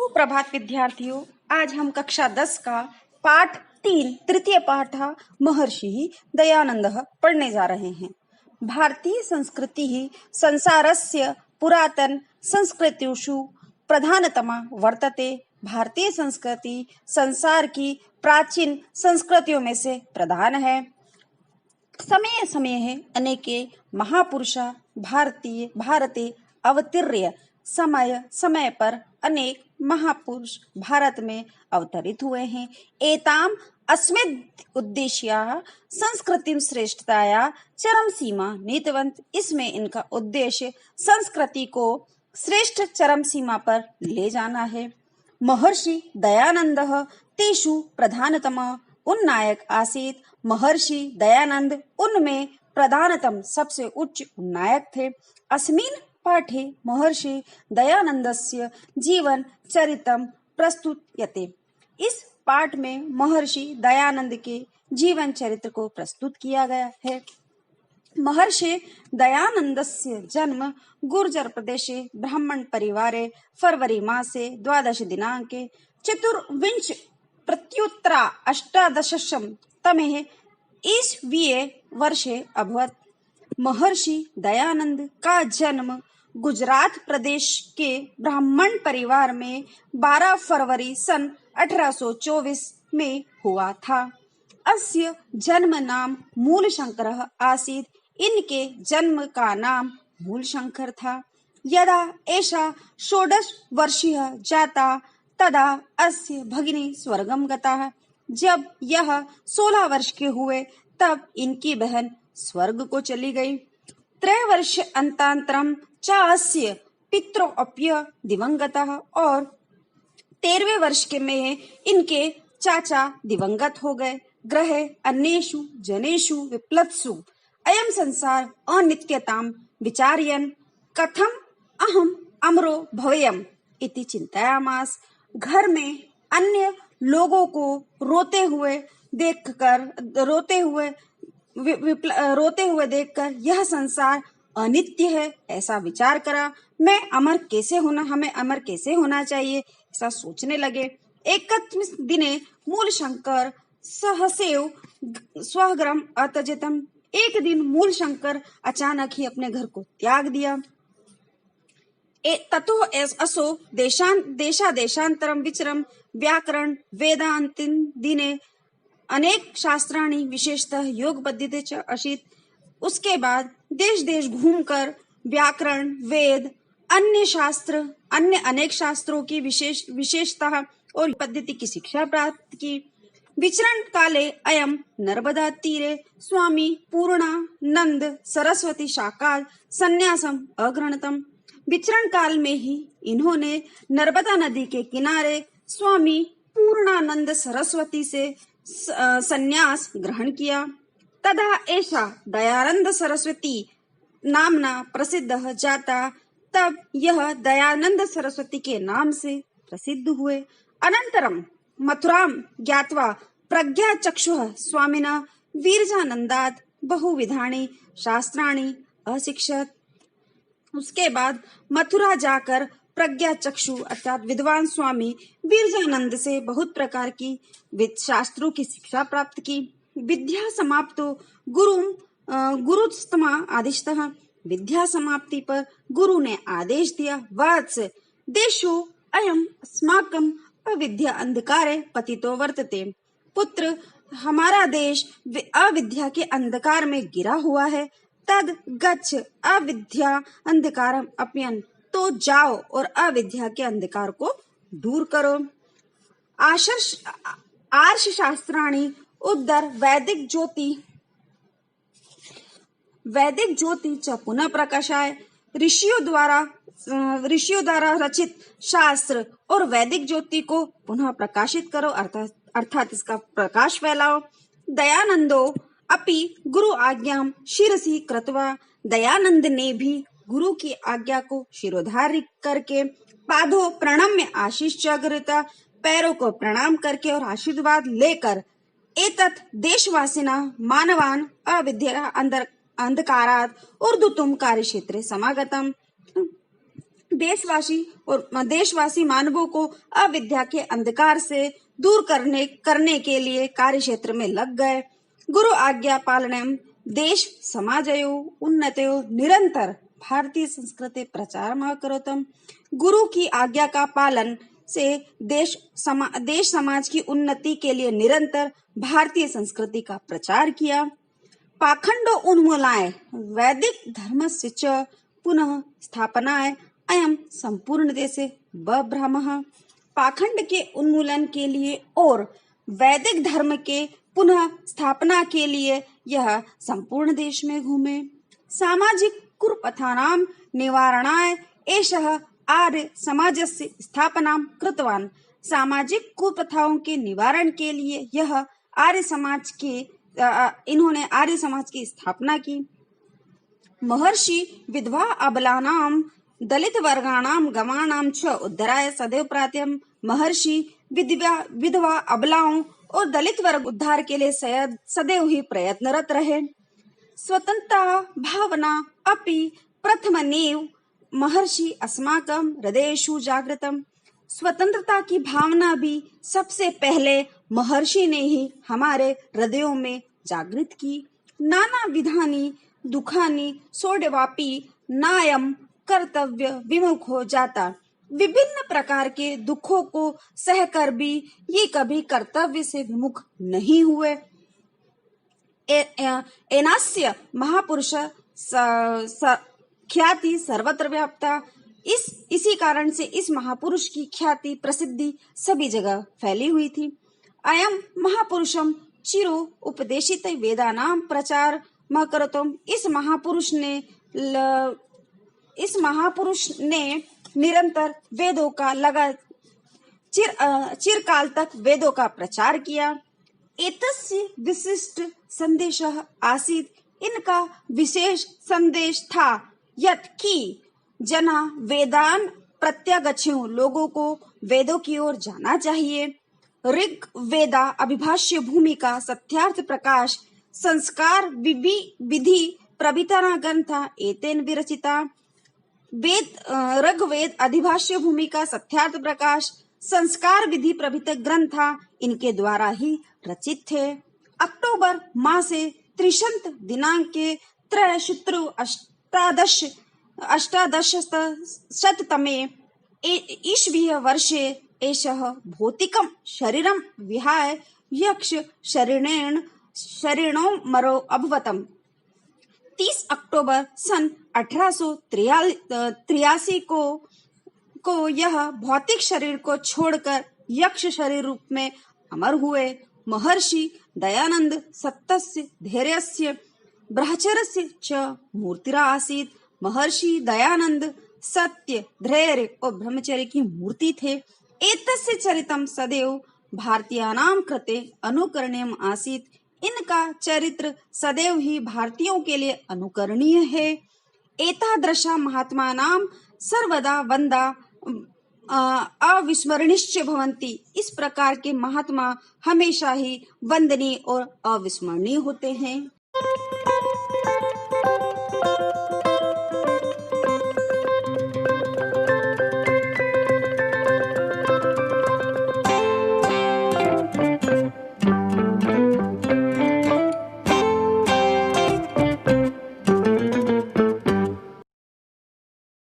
सुप्रभात विद्यार्थियों, आज हम कक्षा 10 का पाठ 3 तृतीय पाठ महर्षि दयानंद पढ़ने जा रहे हैं। भारतीय संस्कृति ही संसारस्य पुरातन संस्कृतिषु प्रधानतमा वर्तते। भारतीय संस्कृति संसार की प्राचीन संस्कृतियों में से प्रधान है। समय समय अनेके महापुरुषा भारते अवतीर्य समय समय पर अनेक महापुरुष भारत में अवतरित हुए हैं। एताम अस्मिद उद्देश्याः संस्कृतिं श्रेष्ठताया चरम सीमा नीतवंत। इसमें इनका उद्देश्य संस्कृति को श्रेष्ठ चरम सीमा पर ले जाना है। महर्षि दयानंद तेषु प्रधानतम उन्नायक आसीत। महर्षि दयानंद उनमें प्रधानतम सबसे उच्च उन्नायक थे। अस्मिन् पाठे महर्षि दयानंदस्य जीवन चरितम प्रस्तुत्यते। इस पाठ में महर्षि दयानंद के जीवन चरित्र को प्रस्तुत किया गया है। महर्षि दयानंदस्य जन्म गुर्जर प्रदेशे ब्राह्मण परिवारे फरवरी मासे 12 दिनांके चतुर्विंश प्रत्युत्तरा अष्टादशशतं तमे ईस्वीये वर्षे अभवत्। महर्षि दयानंद का जन्म गुजरात प्रदेश के ब्राह्मण परिवार में 12 फरवरी सन 1824 में हुआ था। अस्य जन्म नाम मूलशंकरः आसीत्। इनके जन्म का नाम मूलशंकर था। यदा एषा 16 वर्षीयः जाता तदा अस्य भगिनी स्वर्गं गता। जब यह 16 वर्ष के हुए तब इनकी बहन स्वर्ग को चली गई। त्रयवर्ष अंतरांतरम चास्य पितरोऽप्य दिवंगतः। और 13वें वर्ष के में इनके चाचा दिवंगत हो गए। ग्रहे अन्येषु जनेषु विप्लत्सु अयं संसार अनित्यतां विचारयन् कथम अहम अमरो भवेयम् इति चिंतायामास। घर में अन्य लोगों को रोते हुए देखकर यह संसार अनित्य है ऐसा विचार करा। हमें अमर कैसे होना चाहिए ऐसा सोचने लगे। एकस्मिन् दिने मूलशंकर सहसेव स्वगृहम् अत्यजतम्। एक दिन मूलशंकर अचानक ही अपने घर को त्याग दिया। ततो असो देशांतरं विचरन् व्याकरण वेदांतिन दिने अनेक शास्त्राणि विशेषतः योग पद्धति च अशीत। उसके बाद देश देश घूमकर व्याकरण वेद अन्य अनेक शास्त्रों की विशेषता और पद्धति की शिक्षा प्राप्त की। विचरण काले अयम नर्मदा तीरे स्वामी पूर्णानंद सरस्वती शाकाल संन्यासम अग्रहणतम। विचरण काल में ही इन्होंने नर्मदा नदी के किनारे स्वामी पूर्णानंद सरस्वती से संन्यास ग्रहण किया। तदा ऐसा दयानंद सरस्वती नामना प्रसिद्ध जाता। तब यह दयानंद सरस्वती के नाम से प्रसिद्ध हुए। अनंतरम मथुरां ज्ञात्वा प्रज्ञाचक्षुः स्वामिना वीरजानंदात् बहुविधानि शास्त्राणि अशिक्षत। उसके बाद मथुरा जाकर प्रज्ञा चक्षु अर्थात विद्वान स्वामी वीरजानंद से बहुत प्रकार की शास्त्रों की शिक्षा प्राप्त की। विद्या समाप्तो गुरुस्तमा आदिष्टः। विद्या समाप्ति पर गुरु ने आदेश दिया, वत्स देशो अयम अस्माकं अविद्या अंधकारे पतितो वर्तते। पुत्र, हमारा देश अविद्या के अंधकार में गिरा हुआ है। तद गच्छ अविद्या अंधकारम अपयन। तो जाओ और अविद्या के अंधकार को दूर करो। आर्ष शास्त्राणि उद्धर वैदिक ज्योति च पुनः प्रकाशाय। ऋषियों द्वारा रचित शास्त्र और वैदिक ज्योति को पुनः प्रकाशित करो अर्थात इसका प्रकाश फैलाओ। दयानंदो अपि गुरु आज्ञाम शिरसि कृत्वा। दयानंद ने भी गुरु की आज्ञा को शिरोधार्य करके पादों प्रणम्य आशीष जागृता पैरों को प्रणाम करके और आशीर्वाद लेकर एतत् देशवासिना मानवान अविद्या अंधकारात ऊर्ध्वतम कार्यक्षेत्रे समागतम। देशवासी मानवों को अविद्या के अंधकार से दूर करने के लिए कार्य क्षेत्र में लग गए। गुरु आज्ञा पालनम देश समाजयो उन्नतयो निरंतर भारतीय संस्कृति प्रचार करोतम। गुरु की आज्ञा का पालन से देश समाज की उन्नति के लिए निरंतर भारतीय संस्कृति का प्रचार किया। पाखंडो उन्मूलनाय वैदिक धर्मस्य च पुनः स्थापनाय अयम संपूर्ण देशे बभ्रमः। पाखंड के उन्मूलन के लिए और वैदिक धर्म के पुनः स्थापना के लिए यह संपूर्ण देश में घूमे। सामाजिक कुप्रथानां निवारणाय एषः आर्य समाजस्य स्थापनां कृतवान्। सामाजिक कुप्रथाओं के निवारण के लिए यह इन्होंने आर्य समाज की स्थापना की। महर्षि विधवा अबलानां दलित वर्गाणां गवाणां च उद्धाराय सदैव प्रार्थयन्। महर्षि विधवा अबलाओं और दलित वर्ग उद्धार के लिए सदैव ही प्रयत्नरत रहे। स्वतंत्रता भावना अपि प्रथमनेव महर्षि अस्माकं हृदयेषु जागृतम्। स्वतंत्रता की भावना भी सबसे पहले महर्षि ने ही हमारे हृदयों में जागृत की। नाना विधानी दुखानी सोढवापि नायम कर्तव्य विमुखो जाता। विभिन्न प्रकार के दुखों को सहकर भी ये कभी कर्तव्य से विमुख नहीं हुए। एनास्य महापुरुष ख्याति सर्वत्र व्याप्ता। इसी कारण से इस महापुरुष की ख्याति प्रसिद्धि सभी जगह फैली हुई थी। अयम महापुरुषम चिरो उपदेशित वेदानां प्रचार करोतम। इस महापुरुष ने निरंतर वेदों का चिरकाल तक वेदों का प्रचार किया। एतस्य विशिष्ट संदेशः आसीत्। इनका विशेष संदेश था यत् कि जना वेदान प्रत्यागच्छेयुः। लोगों को वेदों की ओर जाना चाहिए। ऋग वेदा अभिभाष्य भूमिका सत्यार्थ प्रकाश संस्कार विधि प्रभृता ग्रंथा एतेन विरचिता। ऋग्वेद अधिभाष्य भूमिका सत्यार्थ प्रकाश संस्कार विधि प्रभृत ग्रंथा इनके द्वारा ही रचित थे। अक्टोबर मासे 30 दिनांके त्रयशुत्रु अष्टादशशततमे ईस्वीय वर्षे एषः भौतिकं शरीरं विहाय यक्ष शरीरेण मरो अभवतम्। 30 अक्टूबर सन 1883 को यह भौतिक शरीर को छोड़कर यक्ष शरीर रूप में अमर हुए। महर्षि दयानंद सत्यस्य धैर्यस्य ब्रह्मचर्यस्य च मूर्तिरा आसीत्। महर्षि दयानंद सत्य धैर्य और ब्रह्मचर्य की मूर्ति थे। एतस्य चरितम सदैव भारतीयानां कृते अनुकरणीयम् आसीत्। इनका चरित्र सदैव ही भारतीयों के लिए अनुकरणीय है। एतादृशा महात्मानां सर्वदा वंदा अविस्मरणीश्च भवन्ति। इस प्रकार के महात्मा हमेशा ही वंदनीय और अविस्मरणीय होते हैं।